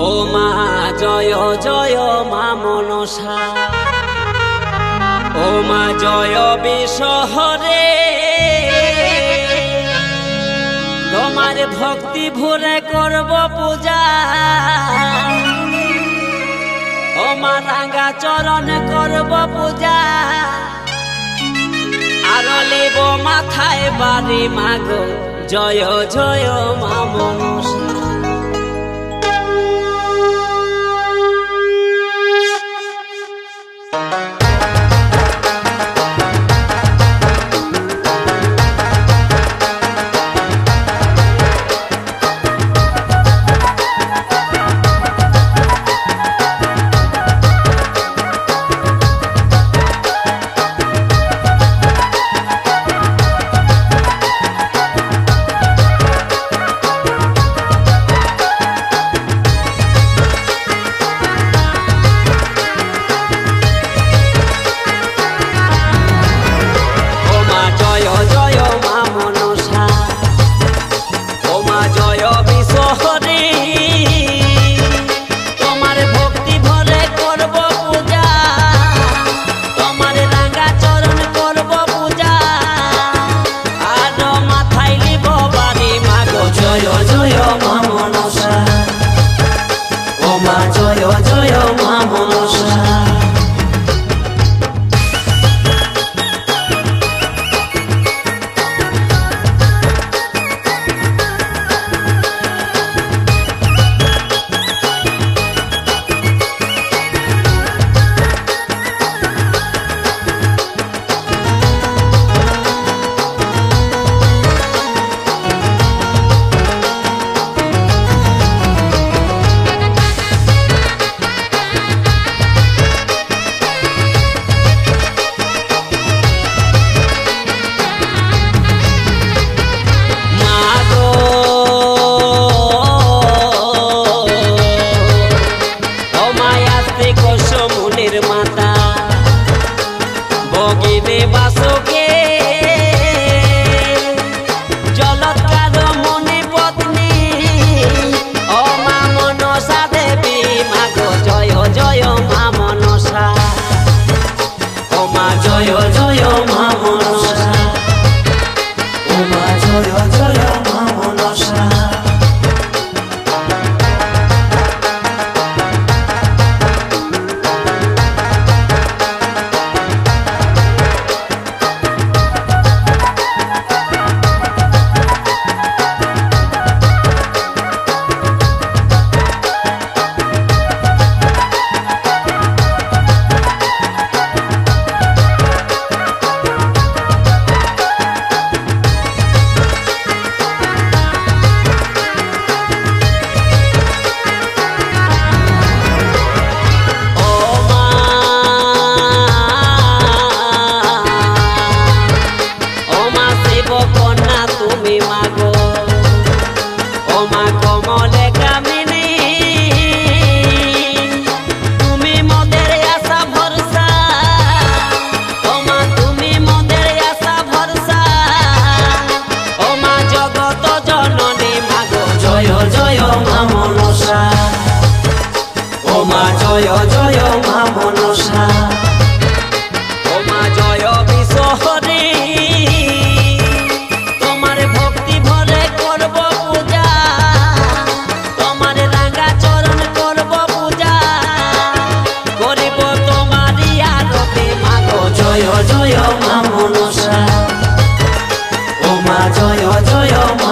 ও মা জয় জয় মা মনসা, ও মা জয় বিশ্বহরে। তোমার ভক্তি ভরে করব পূজা, ও মা রাঙ্গা চরণ করব পূজা। আর লেব মাথায় বাড়ি মাগো জয় জয় মা মনসা। জয় জয় মা মনসা, ও মা জয় বিশ্বহরে। তোমার ভক্তি ভরে করব পূজা, তোমার রাঙ্গা চরণ করব পূজা। করিব তোমারই আরতি মাগো জয় জয় মা মনসা, ও মা জয় জয়।